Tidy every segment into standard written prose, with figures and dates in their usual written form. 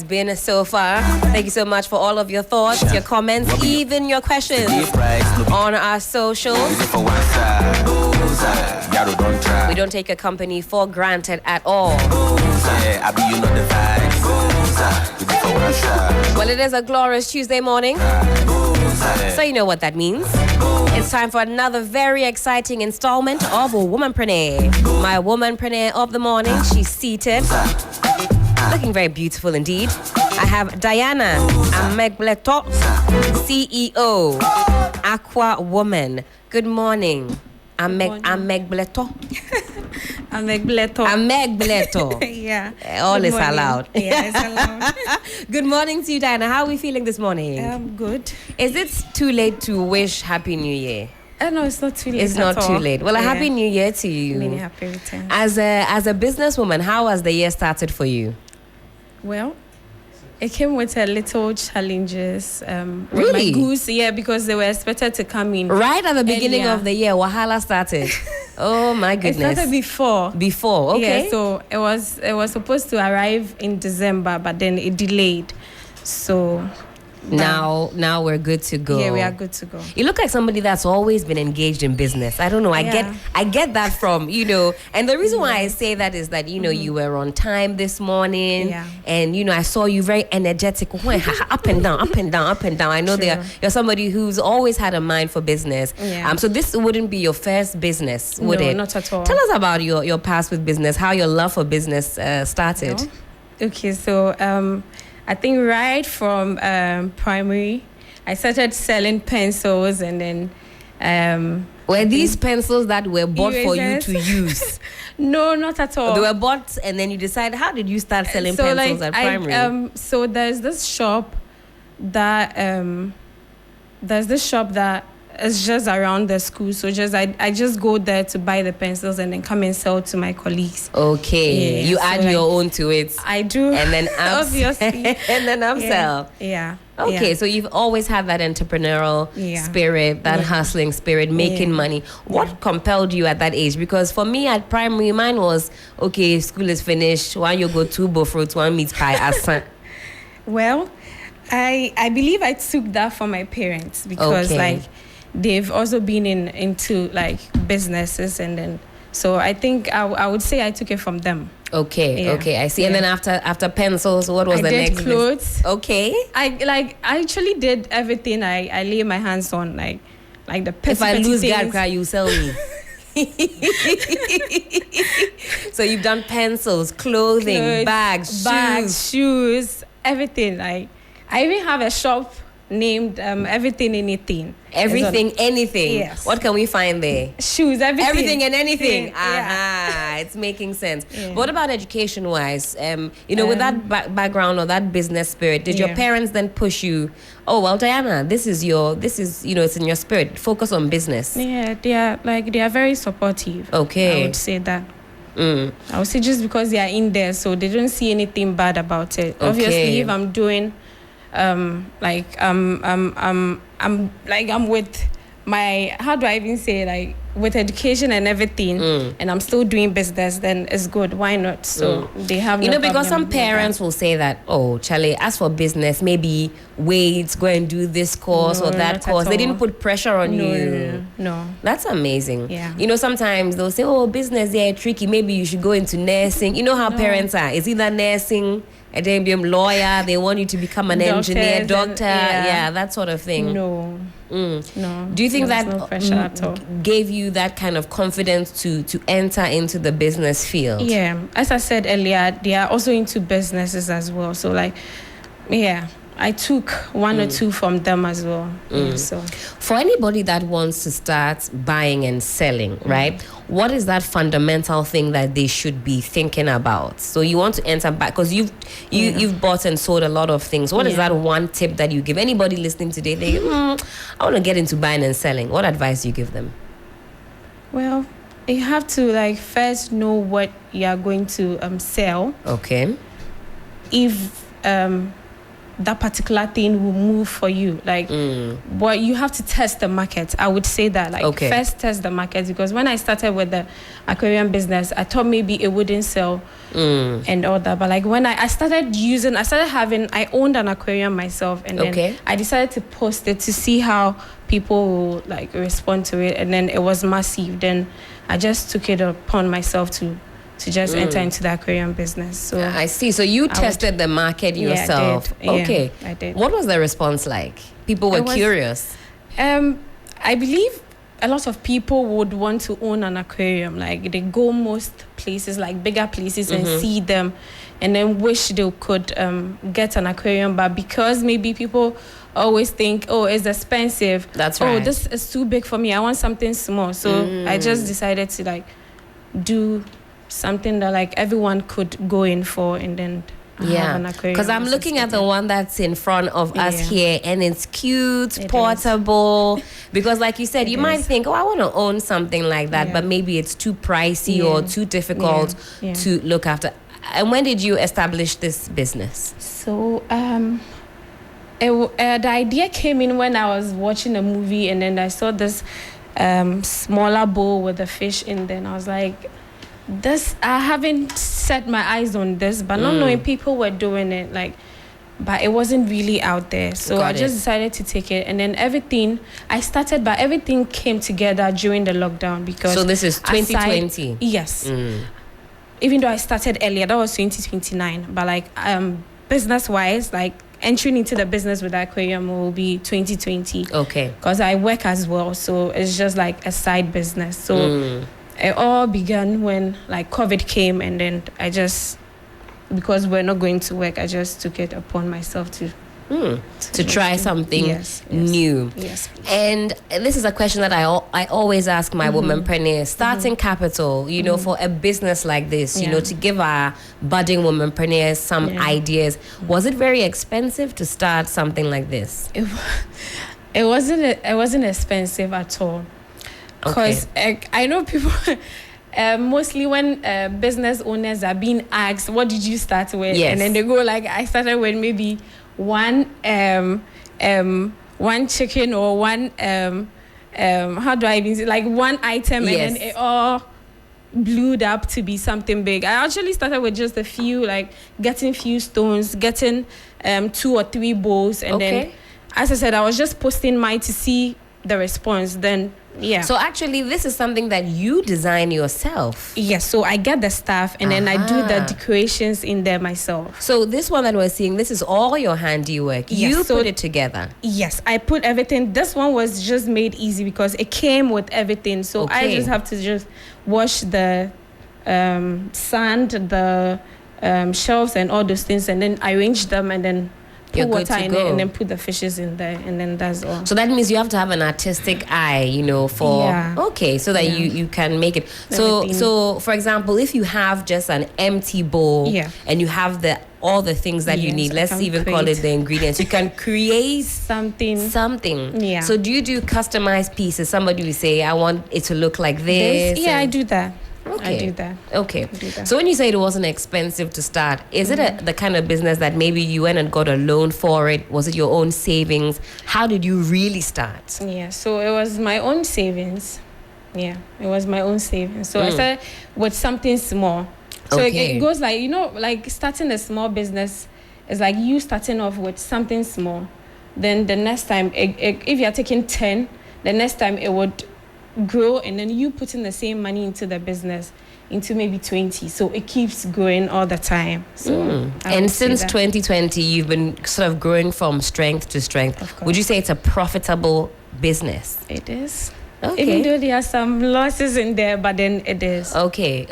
been so far. Thank you so much for all of your thoughts, your comments, even your questions on our socials. We don't take a company for granted at all. Well, it is a glorious Tuesday morning, so you know what that means. It's time for another very exciting installment of Womanpreneur. My womanpreneur of the morning, she's seated, looking very beautiful indeed. I have Diana Amegbletor, CEO, Aqua Woman. Good morning, Amegbletor. Amegbletor. Yeah. All is allowed. Yeah, it's allowed. Good morning to you, Diana. How are we feeling this morning? Good. Is it too late to wish Happy New Year? No, it's not too late. It's not too late. Well, a Happy New Year to you. Many happy returns. As a businesswoman, how has the year started for you? Well, it came with a little challenges. With Really? my goose, because they were expected to come in. Right at the beginning earlier. of the year, Wahala started. Oh my It goodness. started before. Before, okay. Yeah, so it was supposed to arrive in December, but then it delayed. So Now we're good to go. yeah, we are good to go. You look like somebody that's always been engaged in business. I don't know. I get that from, and the reason why I say that is that, you were on time this morning. Yeah. And, I saw you very energetic. Up and down, up and down, up and down. I know True. you're somebody who's always had a mind for business. Yeah. So this wouldn't be your first business, would No, it? not at all. Tell us about your past with business, how your love for business started. No? Okay, so I think right from primary, I started selling pencils, and then Were these pencils that were bought for you erasers. to use? No, not at all. They were bought, and then you decided, how did you start selling pencils at primary? So there's this shop that is just around the school. So I just go there to buy the pencils and then come and sell to my colleagues. Okay, Yeah, you so add your own to it, I do. and then obviously. and then upsell. Yeah. Okay, Yeah. so you've always had that entrepreneurial Yeah. spirit, that hustling spirit, making Yeah. money. What compelled you at that age? Because for me at primary, mine was, okay, school is finished, one you go two fruits, one meat pie, asan. Well, I believe I took that from my parents because Okay. they've also been into businesses, and then so I think I would say I took it from them. Okay, Yeah. okay, I see. And Yeah. then after pencils, what was I the did next? clothes. Okay. I actually did everything I lay my hands on, like the If I lose things. God cry, you sell me. So you've done pencils, clothing, Clothes, bags, shoes. shoes, everything. I even have a shop named Everything Anything. Everything, anything. Yes. What can we find there? Shoes, everything. Everything and anything. Yeah. It's making sense. Yeah. What about education-wise? With that background or that business spirit, did your Yeah. parents then push you? Oh well, Diana, this is it's in your spirit. Focus on business. Yeah, they are very supportive. Okay. I would say that. Mm. I would say just because they are in there, so they don't see anything bad about it. Obviously, if I'm doing, I'm with my, how do I even say, with education and everything, and I'm still doing business, then it's good. Why not? So they have no Because problem some with that. parents will say that, oh, Charlie, as for business, maybe wait, go and do this course No, or that not at course. They all. didn't put pressure on you. No. That's amazing. Yeah. Sometimes they'll say, oh, business, yeah, tricky. Maybe you should go into nursing. You know how parents are. It's either nursing, and then be a lawyer. They want you to become an engineer, Doctors doctor. and- That sort of thing. No. Do you think There's that no pressure at all? gave you that kind of confidence to enter into the business field? Yeah, as I said earlier, they are also into businesses as well. So I took one or two from them as well. Yeah, so For anybody that wants to start buying and selling, right? What is that fundamental thing that they should be thinking about? So you want to enter back because you've bought and sold a lot of things. What is that one tip that you give anybody listening today? They I want to get into buying and selling. What advice do you give them? well, you have to first know what you are going to sell. Okay. If that particular thing will move for you. Like, but you have to test the market. I would say that, like, first test the market, because when I started with the aquarium business, I thought maybe it wouldn't sell and all that. But like when I owned an aquarium myself, and then I decided to post it to see how people will like respond to it, and then it was massive. Then I just took it upon myself to just enter into the aquarium business. So I see. So you tested the market yourself. Yeah, I did. Okay. Yeah, I did. What was the response like? People were curious. I believe a lot of people would want to own an aquarium. Like they go most places, like bigger places, and see them, and then wish they could get an aquarium. But because maybe people always think, oh, it's expensive. That's right. Oh, this is too big for me. I want something small. So I just decided to like do something that like everyone could go in for, and then have an aquarium. Because I'm looking at the one that's in front of us here, and it's cute, portable. Because like you said, you might think, oh, I want to own something like that, but maybe it's too pricey or too difficult to look after. And when did you establish this business? So the idea came in when I was watching a movie, and then I saw this smaller bowl with a fish in there, and I was like, I haven't set my eyes on this, but not knowing people were doing it, like, but it wasn't really out there. So I just decided to take it, and then everything came together during the lockdown. Because so this is 2020. Yes. Even though I started earlier, that was 2029, but like business wise, like entering into the business with the aquarium will be 2020. Okay. Because I work as well, so it's just like a side business. So it all began when like COVID came, and then I just, because we're not going to work, I just took it upon myself to try something new. Yes. And this is a question that I always ask my womanpreneurs. Starting capital, you know, for a business like this, you know, to give our budding womanpreneurs some ideas. Was it very expensive to start something like this? It wasn't expensive at all. Because I know people, mostly when business owners are being asked, what did you start with? Yes. And then they go like, I started with maybe one chicken or one, how do I even say, like one item, and then it all blew up to be something big. I actually started with just a few, like getting few stones, getting 2 or 3 bowls, and then, as I said, I was just posting mine to see the response. Then so actually this is something that you design yourself. Yes, so I get the stuff, and then I do the decorations in there myself. So this one that we're seeing, this is all your handiwork. You put it together. Yes, I put everything. This one was just made easy because it came with everything. So I just have to just wash the sand, the shelves and all those things, and then arrange them, and then put water in it, and then put the fishes in there, and then that's all. So that means you have to have an artistic eye, you know, for so that you can make it. So for example, if you have just an empty bowl and you have all the things that you need, let's even call it the ingredients, you can create something. Yeah. So do you do customized pieces? Somebody will say, I want it to look like this. Yeah, I do that. Okay. I do that. Okay. So when you say it wasn't expensive to start, is it the kind of business that maybe you went and got a loan for it? Was it your own savings? How did you really start? Yeah, so it was my own savings. Yeah, it was my own savings. So I started with something small. So it goes like, you know, like starting a small business is like you starting off with something small. Then the next time, if you're taking 10, the next time it would grow, and then you put in the same money into the business into maybe 20, so it keeps growing all the time. So and since 2020 you've been sort of growing from strength to strength. Would you say it's a profitable business? It is. Even though there are some losses in there, but then it is. Okay.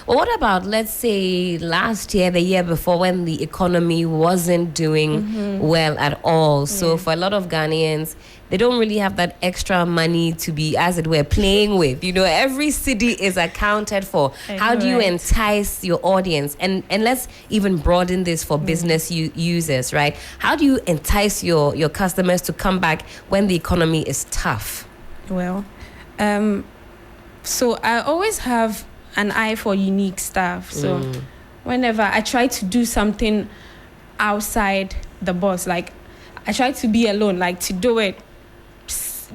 Well, what about, let's say, last year, the year before, when the economy wasn't doing well at all? So for a lot of Ghanaians, they don't really have that extra money to be, as it were, playing with. You know, every city is accounted for. How do you entice your audience? And let's even broaden this for business users, right? How do you entice your customers to come back when the economy is tough? Well, so I always have an eye for unique stuff. So whenever I try to do something outside the boss. Like, I try to be alone, like to do it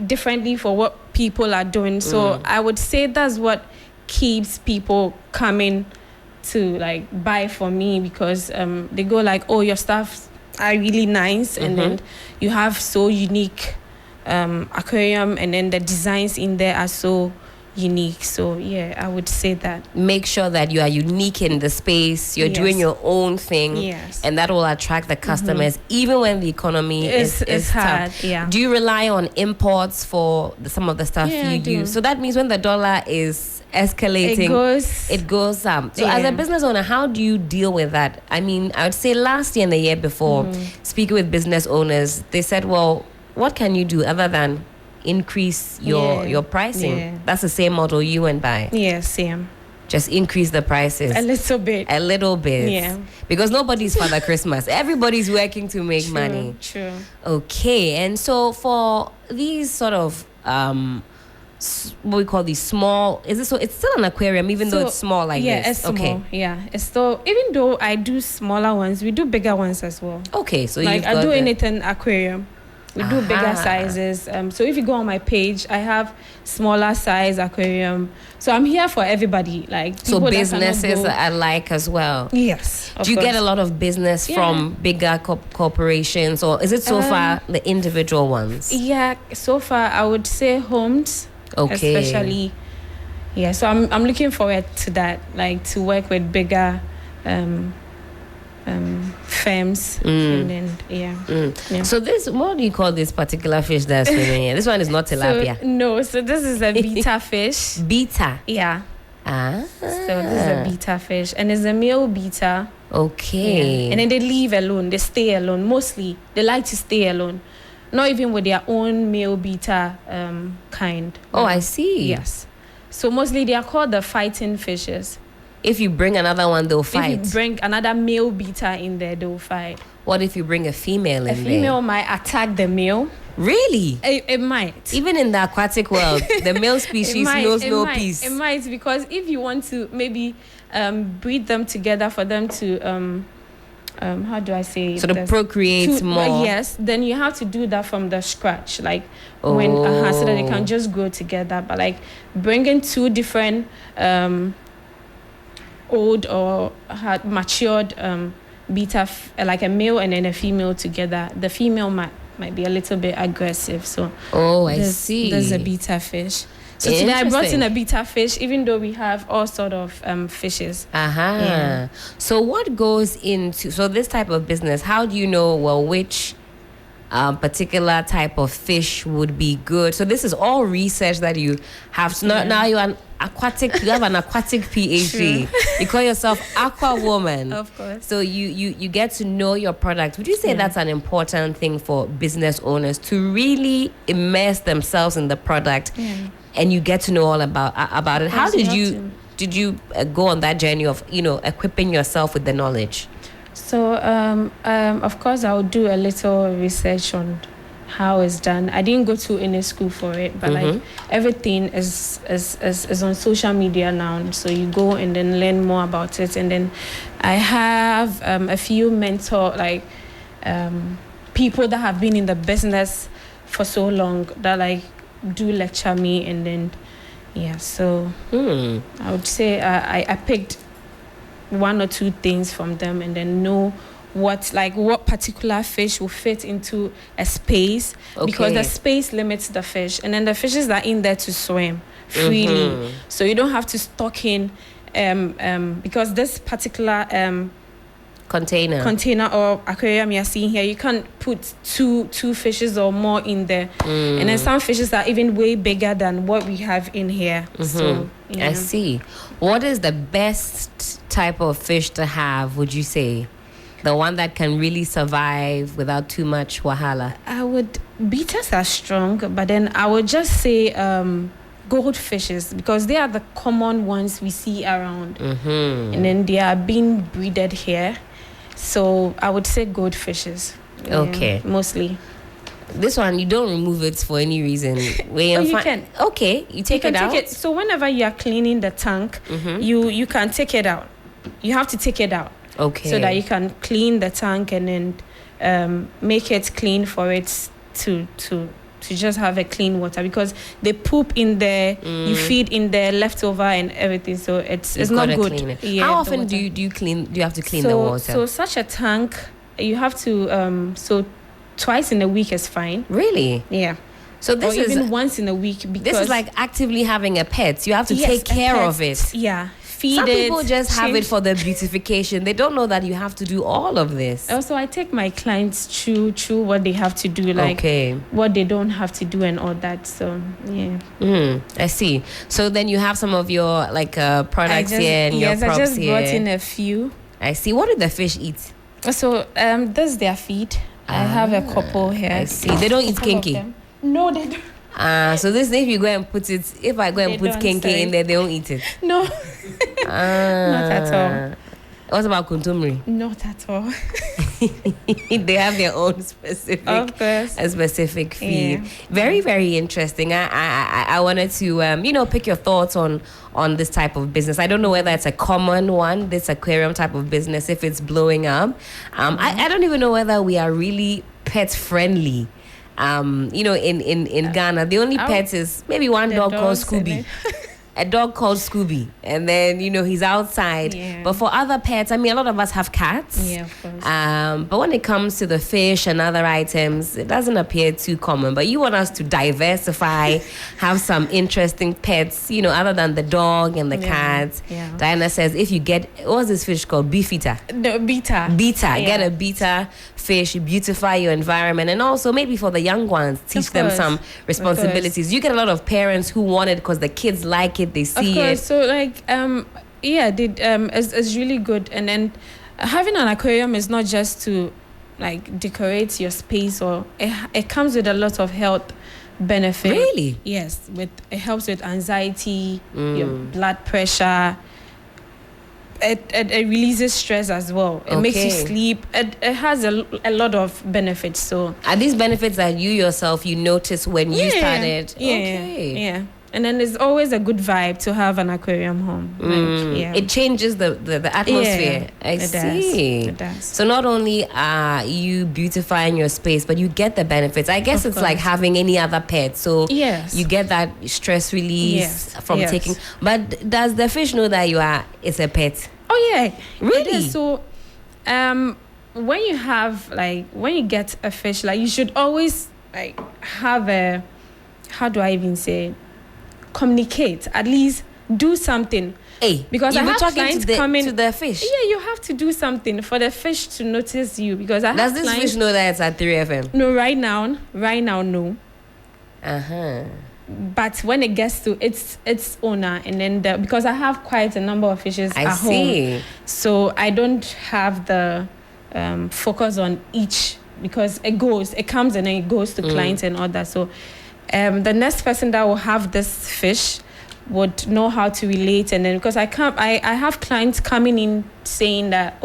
differently for what people are doing. So I would say that's what keeps people coming to like buy for me, because they go like, oh, your stuff are really nice, and then you have so unique aquarium, and then the designs in there are so unique. So yeah, I would say that. Make sure that you are unique in the space, you're doing your own thing, and that will attract the customers even when the economy is hard. tough. Yeah. Do you rely on imports for some of the stuff you use? So that means when the dollar is escalating, it goes up. So as a business owner, how do you deal with that? I mean, I would say last year and the year before, speaking with business owners, they said, well, what can you do other than increase your pricing? That's the same model you went by. Yeah, same. Just increase the prices a little bit. Yeah, because nobody's Father Christmas. Everybody's working to make money. True. Okay. And so for these sort of what we call these small, is it so it's still an aquarium even though it's small like this? It's small. Yeah, it's still, even though I do smaller ones, we do bigger ones as well. Okay, so like I do anything aquarium. We do bigger sizes. So if you go on my page, I have smaller size aquarium. So I'm here for everybody. Like, so businesses I like as well. Yes. Do you get a lot of business from bigger corporations, or is it so far the individual ones? Yeah, so far I would say homes. Okay. Especially. Yeah. So I'm looking forward to that. Like, to work with bigger firms, and then So this, what do you call this particular fish that's swimming here? This one is not tilapia. So this is a beta fish. Beta. Yeah. So this is a beta fish, and it's a male beta. Okay. Yeah. And then they leave alone. They stay alone. Mostly they like to stay alone, not even with their own male beta kind. Oh, I see. Yes. So mostly they are called the fighting fishes. If you bring another one, they'll fight. If you bring another male beta in there, they'll fight. What if you bring a female in there? A female might attack the male. Really? It might. Even in the aquatic world, the male species knows no peace. It might, because if you want to maybe breed them together for them to how do I say sort of procreate more. Yes, then you have to do that from the scratch, like when so that they can just grow together. But like bringing two different old or had matured beta like a male and then a female together, the female might be a little bit aggressive. So I see. There's a beta fish. So today I brought in a beta fish, even though we have all sort of fishes. So what goes into this type of business? How do you know which particular type of fish would be good? So this is all research that you have. So now you are aquatic. You have an aquatic PhD. You call yourself Aqua Woman. Of course. So you get to know your product. Would you say that's an important thing for business owners, to really immerse themselves in the product, and you get to know all about it? How did you go on that journey of equipping yourself with the knowledge? So of course I would do a little research on how it's done. I didn't go to any school for it, but like everything is on social media now. So you go and then learn more about it. And then I have a few mentor, like people that have been in the business for so long that like do lecture me. And then so I would say I picked one or two things from them, and then know what particular fish will fit into a space, because the space limits the fish, and then the fishes are in there to swim freely. So you don't have to stock in because this particular container or aquarium you're seeing here, you can't put two fishes or more in there. And then some fishes are even way bigger than what we have in here. So I see. What is the best type of fish to have, would you say? The one that can really survive without too much wahala? Betas are strong, but then I would just say goldfishes, because they are the common ones we see around. And then they are being breeded here. So I would say goldfishes. Okay. Mostly. This one, you don't remove it for any reason. You can. Okay, you take it out? So whenever you are cleaning the tank, you can take it out. You have to take it out. Okay. So that you can clean the tank and then make it clean for it to just have a clean water, because they poop in there, you feed in there, leftover and everything, so it's not good. Clean it. How often do you clean? Do you have to clean the water? So such a tank, you have to so twice in a week is fine. Really? Yeah. So this is even once in a week, because this is like actively having a pet. You have to take care of it. Yeah. Feed Some it. people just have it for the beautification. They don't know that you have to do all of this. Also, I take my clients through what they have to do, like what they don't have to do and all that. So yeah. I see. So then you have some of your products here and your props I just here. brought in a few. I see. What do the fish eat? So this is their feed. I have a couple here. I see. They don't eat kinky. No, they don't. So this, if you go and put it, if I go and put kinky in there, they don't eat it. No. Not at all. What about kuntumri? Not at all. They have their own specific, of course, a specific feed. Yeah. Very, very interesting. I wanted to pick your thoughts on this type of business. I don't know whether it's a common one, this aquarium type of business, if it's blowing up. I don't even know whether we are really pet friendly. In Ghana, the only pet is maybe one dog called Scooby. A dog called Scooby, and then he's outside. Yeah. But for other pets, I mean, a lot of us have cats. Yeah, of course. But when it comes to the fish and other items, it doesn't appear too common. But you want us to diversify, have some interesting pets, other than the dog and the cats. Yeah. Diana says, if you get, what's this fish called? Beefeater. The beta. Yeah. Get a beta fish, beautify your environment, and also maybe for the young ones, teach them some responsibilities. You get a lot of parents who want it because the kids like it, they see it. So it's really good. And then having an aquarium is not just to decorate your space, or it comes with a lot of health benefit. Really? Yes, it helps with anxiety, your blood pressure. It releases stress as well. It makes you sleep. It has a lot of benefits. So are these benefits that you yourself notice when you started? Yeah. And then there's always a good vibe to have an aquarium home. It changes the atmosphere. I see. It does. So not only are you beautifying your space, but you get the benefits. I guess it's like having any other pet. So you get that stress release from taking. But does the fish know that it's a pet? Oh yeah, really? It is. So when you have when you get a fish, you should always have a, how do I even say, communicate, at least do something. Hey, because I have clients coming to the fish. Yeah, you have to do something for the fish to notice you, because I have Does this fish know that it's at 3FM? No, right now, no. But when it gets to its owner, and then because I have quite a number of fishes at home, so I don't have the focus on each, because it comes and then it goes to clients and all that. So the next person that will have this fish would know how to relate. And then because I have clients coming in saying that,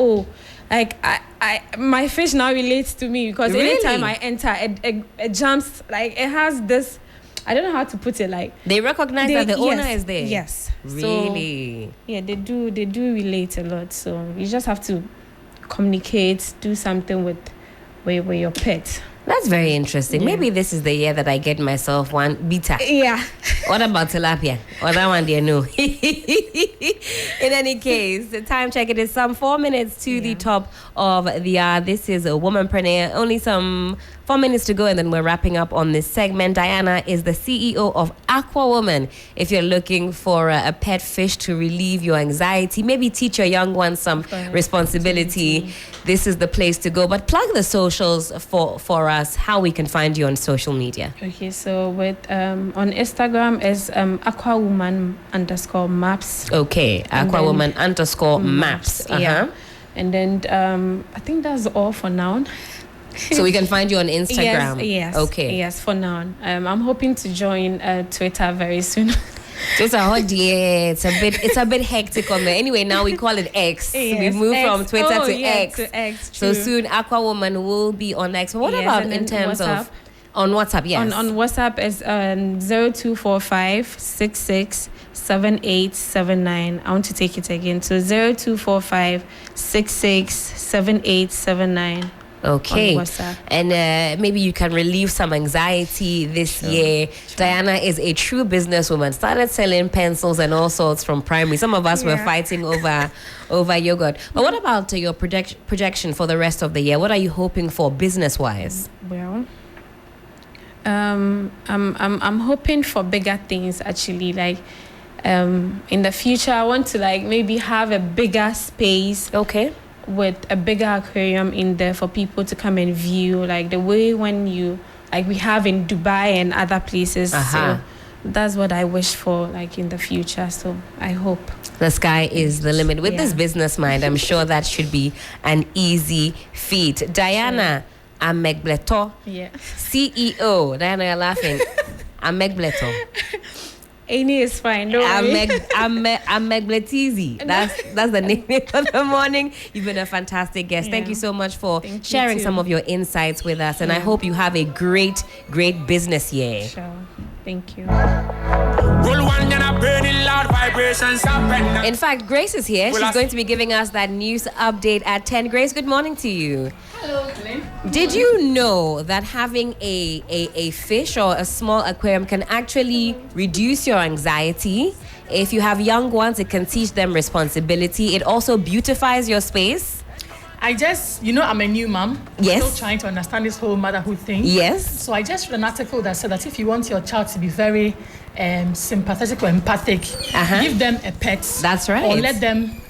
my fish now relates to me, because anytime I enter, it jumps, it has this, I don't know how to put it, they recognize that the owner is there. Yes. Really? So, yeah, they do relate a lot. So you just have to communicate, do something with your pet. That's very interesting. Yeah. Maybe this is the year that I get myself one beta. Yeah. What about tilapia? Or that one, dear, no. In any case, the time check, it is some 4 minutes to the top of the hour. This is a Womanpreneur. Only some 4 minutes to go, and then we're wrapping up on this segment. Diana is the CEO of Aqua Woman. If you're looking for a pet fish to relieve your anxiety, maybe teach your young ones some responsibility, this is the place to go. But plug the socials for us, how we can find you on social media. Okay, so with on Instagram is aquawoman_maps. Okay, aquawoman_maps. Yeah. And then I think that's all for now. So we can find you on Instagram. Yes. Okay. Yes, for now. I'm hoping to join Twitter very soon. Twitter, it's a bit hectic on there. Anyway, now we call it X. Yes, We've moved from Twitter to X. X. To X, so soon Aqua Woman will be on X. But what about in terms WhatsApp? On WhatsApp? Yes. On WhatsApp is 0245 667879. I want to take it again. So 0245 667879. Okay. on WhatsApp. And maybe you can relieve some anxiety this year. Diana is a true businesswoman. Started selling pencils and all sorts from primary. Some of us were fighting over yogurt. But what about your projection for the rest of the year? What are you hoping for business-wise? Well, I'm hoping for bigger things actually. Like in the future, I want to like maybe have a bigger space. Okay. With a bigger aquarium in there for people to come and view, like the way when you like we have in Dubai and other places. So that's what I wish for, like in the future. So I hope the sky is the limit. With this business mind, I'm sure that should be an easy feat. Diana Amegbletor, CEO. Diana, you're laughing. Amegbletor. Any is fine. Don't worry. Amegbletor. That's the name for the morning. You've been a fantastic guest. Thank you so much for sharing some of your insights with us. And I hope you have a great business year. Sure. Thank you. In fact, Grace is here. She's going to be giving us that news update at 10. Grace, good morning to you. Hello, Glenn. Did you know that having a fish or a small aquarium can actually reduce your anxiety? If you have young ones, it can teach them responsibility. It also beautifies your space. I just, I'm a new mom. Yes. Still trying to understand this whole motherhood thing. Yes. So I just read an article that said that if you want your child to be very sympathetic or empathic, give them a pet. That's right. Or let them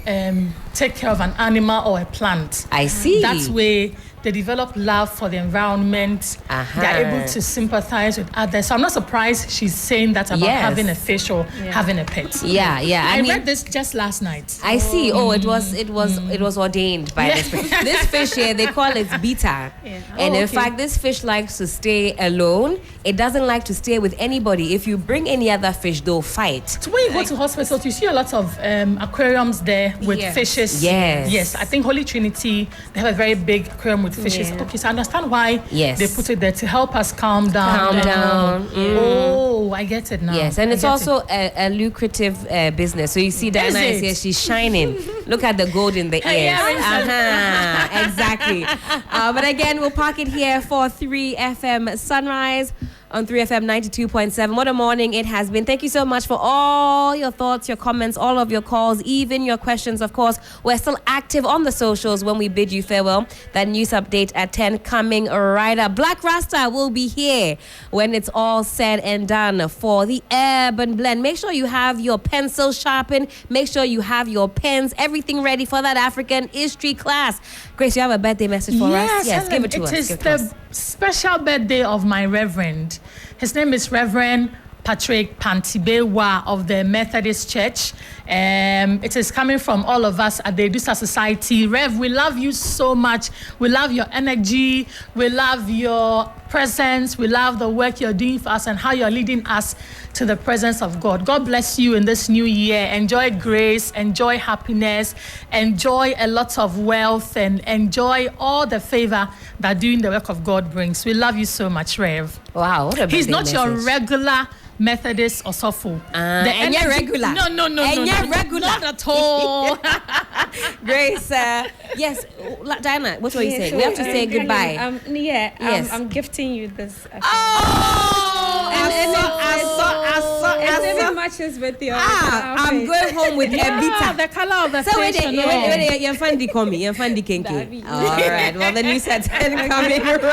take care of an animal or a plant. I see. That way they develop love for the environment. They're able to sympathize with others. So I'm not surprised she's saying that about having a fish or having a pet. Yeah. I read this just last night. I see. Oh, it was ordained by this fish. This fish here, they call it beta. And in fact, this fish likes to stay alone. It doesn't like to stay with anybody. If you bring any other fish, they'll fight. So when you go to hospitals, you see a lot of aquariums there with fishes. Yes. I think Holy Trinity, they have a very big aquarium with fishes. Okay, so I understand why they put it there to help us calm down. Oh, I get it now. Yes, and it's also a lucrative business. So you see Diana is here, she's shining. Look at the gold in the ears. Exactly. But again, we'll park it here for 3FM Sunrise on 3FM 92.7. What a morning it has been. Thank you so much for all your thoughts, your comments, all of your calls, even your questions. Of course, we're still active on the socials when we bid you farewell. That news update at 10 coming right up. Black Rasta will be here when it's all said and done for the Urban Blend. Make sure you have your pencil sharpened. Make sure you have your pens, everything ready for that African history class. Grace, you have a birthday message for us? Yes, give it to us. It is the special birthday of my Reverend. His name is Reverend Patrick Pantibewa of the Methodist Church. It is coming from all of us at the Edusa Society. Rev, we love you so much. We love your energy. We love your presence. We love the work you're doing for us and how you're leading us to the presence of God. God bless you in this new year. Enjoy grace, enjoy happiness, enjoy a lot of wealth, and enjoy all the favor that doing the work of God brings. We love you so much, Rev. Wow, what a He's not message. your regular Methodist or Sopho. And you're regular. No. And you're regular. Not at all. Grace, yes, Diana, what were you saying? So, We have to say goodbye. Yes. I'm gifting you this. It even matches with your I'm going home with a beta. The color of the So fish. wait, you're funny, call me. You're funny, kinky. All right, well, the news at 10 coming right